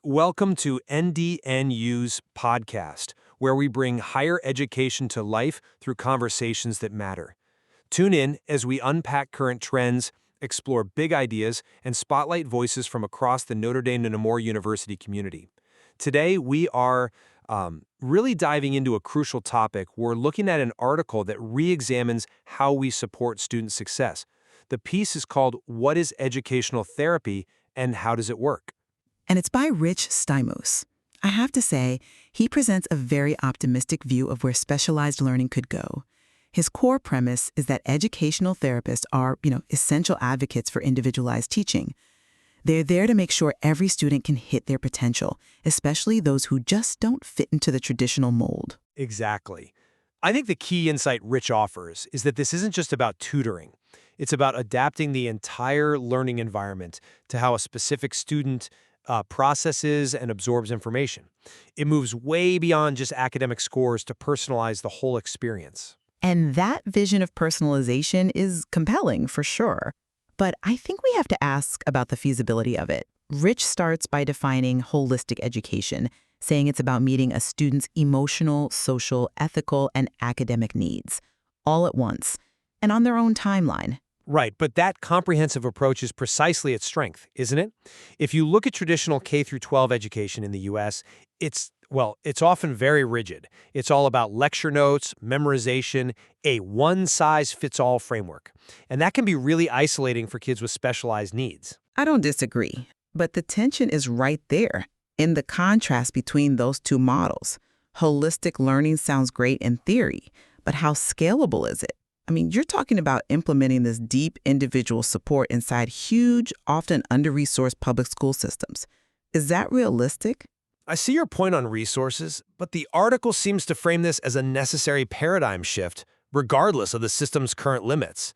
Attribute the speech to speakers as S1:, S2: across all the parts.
S1: Welcome to NDNU's podcast, where we bring higher education to life through conversations that matter. Tune in as we unpack current trends, explore big ideas, and spotlight voices from across the Notre Dame and Nemours University community. Today, we are really diving into a crucial topic. We're looking at an article that re-examines how we support student success. The piece is called "What is Educational Therapy and How Does It Work?"
S2: And it's by Rich Stamos. I have to say, he presents a very optimistic view of where specialized learning could go. His core premise is that educational therapists are, essential advocates for individualized teaching. They're there to make sure every student can hit their potential, especially those who just don't fit into the traditional mold.
S1: Exactly. I think the key insight Rich offers is that this isn't just about tutoring. It's about adapting the entire learning environment to how a specific student processes and absorbs information. It moves way beyond just academic scores to personalize the whole experience.
S2: And that vision of personalization is compelling, for sure. But I think we have to ask about the feasibility of it. Rich starts by defining holistic education, saying it's about meeting a student's emotional, social, ethical, and academic needs, all at once, and on their own timeline.
S1: Right, but that comprehensive approach is precisely its strength, isn't it? If you look at traditional K-12 education in the U.S., it's often very rigid. It's all about lecture notes, memorization, a one-size-fits-all framework. And that can be really isolating for kids with specialized needs.
S2: I don't disagree, but the tension is right there in the contrast between those two models. Holistic learning sounds great in theory, but how scalable is it? You're talking about implementing this deep individual support inside huge, often under-resourced public school systems. Is that realistic?
S1: I see your point on resources, but the article seems to frame this as a necessary paradigm shift, regardless of the system's current limits.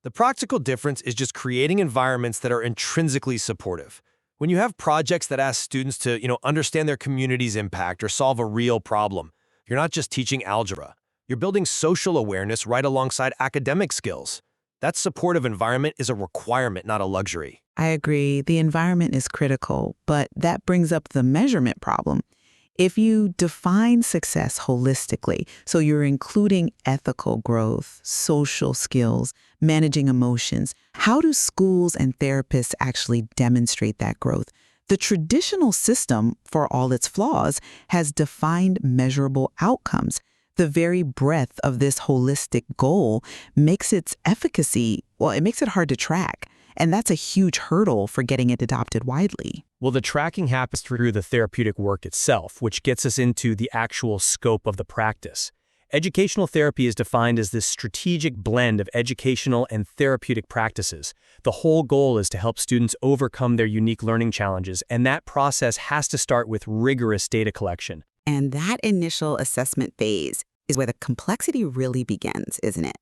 S1: The practical difference is just creating environments that are intrinsically supportive. When you have projects that ask students to, understand their community's impact or solve a real problem, you're not just teaching algebra. You're building social awareness right alongside academic skills. That supportive environment is a requirement, not a luxury.
S2: I agree. The environment is critical, but that brings up the measurement problem. If you define success holistically, so you're including ethical growth, social skills, managing emotions, how do schools and therapists actually demonstrate that growth? The traditional system, for all its flaws, has defined measurable outcomes. The very breadth of this holistic goal makes its efficacy, it makes it hard to track. And that's a huge hurdle for getting it adopted widely.
S3: Well, the tracking happens through the therapeutic work itself, which gets us into the actual scope of the practice. Educational therapy is defined as this strategic blend of educational and therapeutic practices. The whole goal is to help students overcome their unique learning challenges, and that process has to start with rigorous data collection.
S4: And that initial assessment phase is where the complexity really begins, isn't it?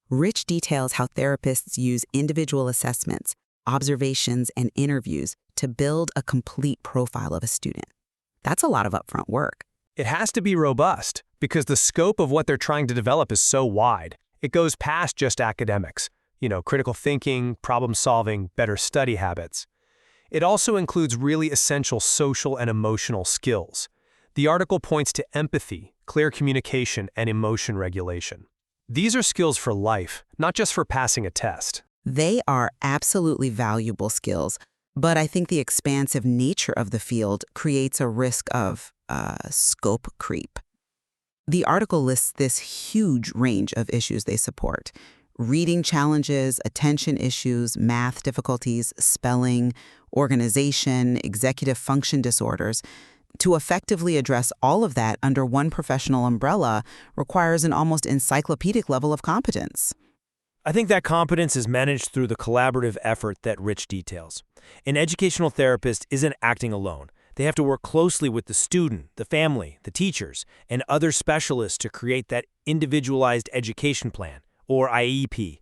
S4: Rich details how therapists use individual assessments, observations, and interviews to build a complete profile of a student. That's a lot of upfront work.
S3: It has to be robust because the scope of what they're trying to develop is so wide. It goes past just academics, critical thinking, problem solving, better study habits. It also includes really essential social and emotional skills. The article points to empathy, clear communication, and emotion regulation. These are skills for life, not just for passing a test.
S4: They are absolutely valuable skills, but I think the expansive nature of the field creates a risk of scope creep. The article lists this huge range of issues they support: reading challenges, attention issues, math difficulties, spelling, organization, executive function disorders. To effectively address all of that under one professional umbrella requires an almost encyclopedic level of competence.
S1: I think that competence is managed through the collaborative effort that Rich details. An educational therapist isn't acting alone. They have to work closely with the student, the family, the teachers, and other specialists to create that individualized education plan, or IEP.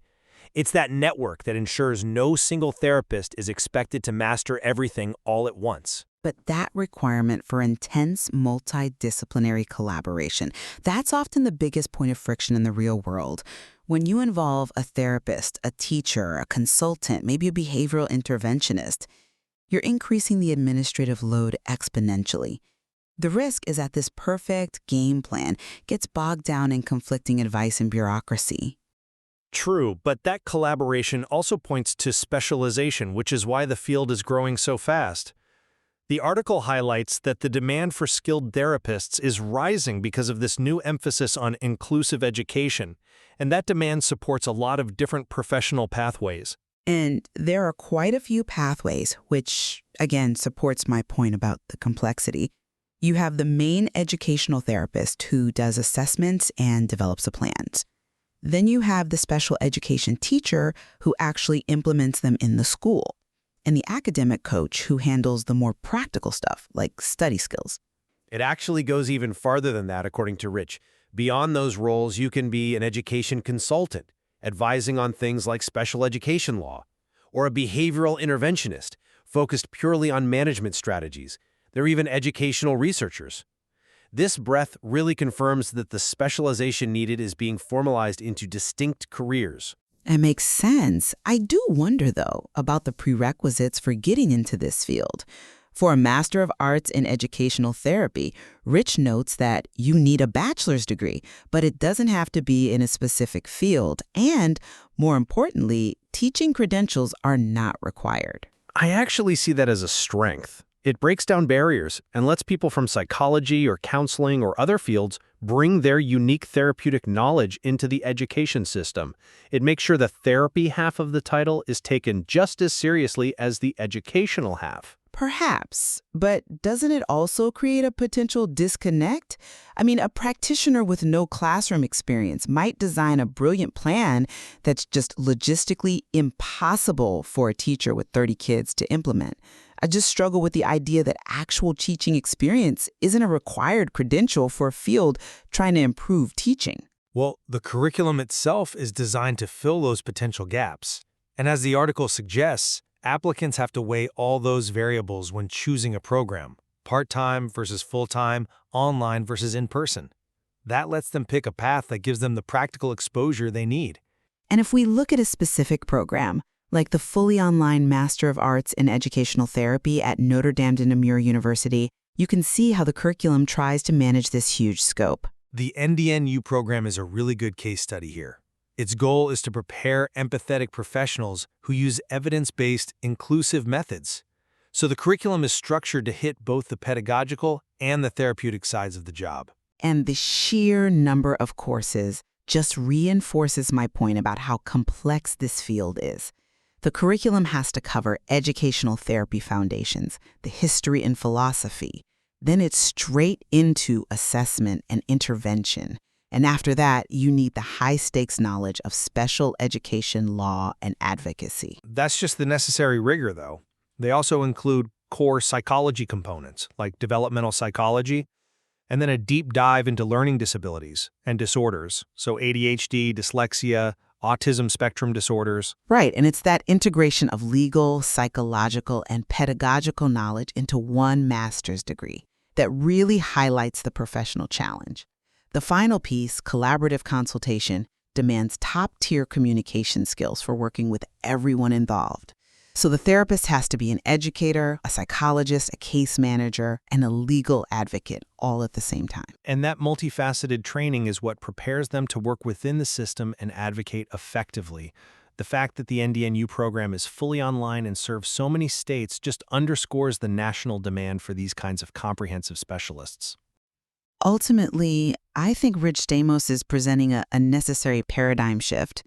S1: It's that network that ensures no single therapist is expected to master everything all at once.
S4: But that requirement for intense multidisciplinary collaboration, that's often the biggest point of friction in the real world. When you involve a therapist, a teacher, a consultant, maybe a behavioral interventionist, you're increasing the administrative load exponentially. The risk is that this perfect game plan gets bogged down in conflicting advice and bureaucracy.
S3: True, but that collaboration also points to specialization, which is why the field is growing so fast. The article highlights that the demand for skilled therapists is rising because of this new emphasis on inclusive education, and that demand supports a lot of different professional pathways.
S4: And there are quite a few pathways, which, again, supports my point about the complexity. You have the main educational therapist who does assessments and develops the plans. Then you have the special education teacher who actually implements them in the school, and the academic coach who handles the more practical stuff, like study skills.
S3: It actually goes even farther than that, according to Rich. Beyond those roles, you can be an education consultant, advising on things like special education law, or a behavioral interventionist, focused purely on management strategies. They're even educational researchers. This breadth really confirms that the specialization needed is being formalized into distinct careers.
S4: It makes sense. I do wonder, though, about the prerequisites for getting into this field. For a Master of Arts in Educational Therapy, Rich notes that you need a bachelor's degree, but it doesn't have to be in a specific field. And, more importantly, teaching credentials are not required.
S3: I actually see that as a strength. It breaks down barriers and lets people from psychology or counseling or other fields bring their unique therapeutic knowledge into the education system. It makes sure the therapy half of the title is taken just as seriously as the educational half.
S4: Perhaps, but doesn't it also create a potential disconnect? I mean, a practitioner with no classroom experience might design a brilliant plan that's just logistically impossible for a teacher with 30 kids to implement. I just struggle with the idea that actual teaching experience isn't a required credential for a field trying to improve teaching.
S1: Well, the curriculum itself is designed to fill those potential gaps. And as the article suggests, applicants have to weigh all those variables when choosing a program: part-time versus full-time, online versus in-person. That lets them pick a path that gives them the practical exposure they need.
S4: And if we look at a specific program, like the fully online Master of Arts in Educational Therapy at Notre Dame de Namur University, you can see how the curriculum tries to manage this huge scope.
S1: The NDNU program is a really good case study here. Its goal is to prepare empathetic professionals who use evidence-based, inclusive methods. So the curriculum is structured to hit both the pedagogical and the therapeutic sides of the job.
S4: And the sheer number of courses just reinforces my point about how complex this field is. The curriculum has to cover educational therapy foundations, the history and philosophy. Then it's straight into assessment and intervention. And after that, you need the high-stakes knowledge of special education law and advocacy.
S1: That's just the necessary rigor, though. They also include core psychology components, like developmental psychology, and then a deep dive into learning disabilities and disorders, so ADHD, dyslexia, autism spectrum disorders.
S4: Right, and it's that integration of legal, psychological, and pedagogical knowledge into one master's degree that really highlights the professional challenge. The final piece, collaborative consultation, demands top-tier communication skills for working with everyone involved. So the therapist has to be an educator, a psychologist, a case manager, and a legal advocate all at the same time.
S1: And that multifaceted training is what prepares them to work within the system and advocate effectively. The fact that the NDNU program is fully online and serves so many states just underscores the national demand for these kinds of comprehensive specialists.
S4: Ultimately, I think Rich Stamos is presenting a necessary paradigm shift.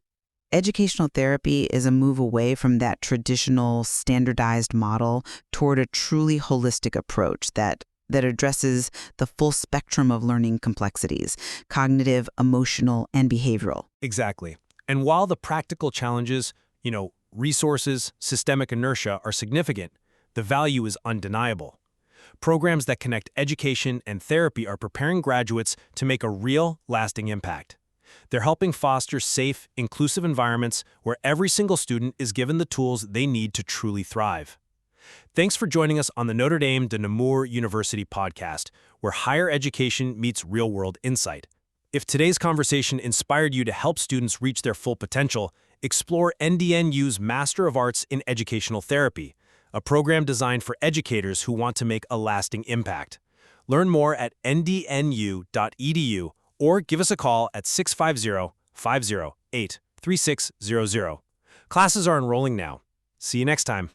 S4: Educational therapy is a move away from that traditional standardized model toward a truly holistic approach that addresses the full spectrum of learning complexities, cognitive, emotional, and behavioral.
S1: Exactly. And while the practical challenges, resources, systemic inertia are significant, the value is undeniable. Programs that connect education and therapy are preparing graduates to make a real, lasting impact. They're helping foster safe, inclusive environments where every single student is given the tools they need to truly thrive. Thanks for joining us on the Notre Dame de Namur University podcast, where higher education meets real-world insight. If today's conversation inspired you to help students reach their full potential, explore NDNU's Master of Arts in Educational Therapy,
S3: a program designed for educators who want to make a lasting impact. Learn more at ndnu.edu or give us a call at 650-508-3600. Classes are enrolling now. See you next time.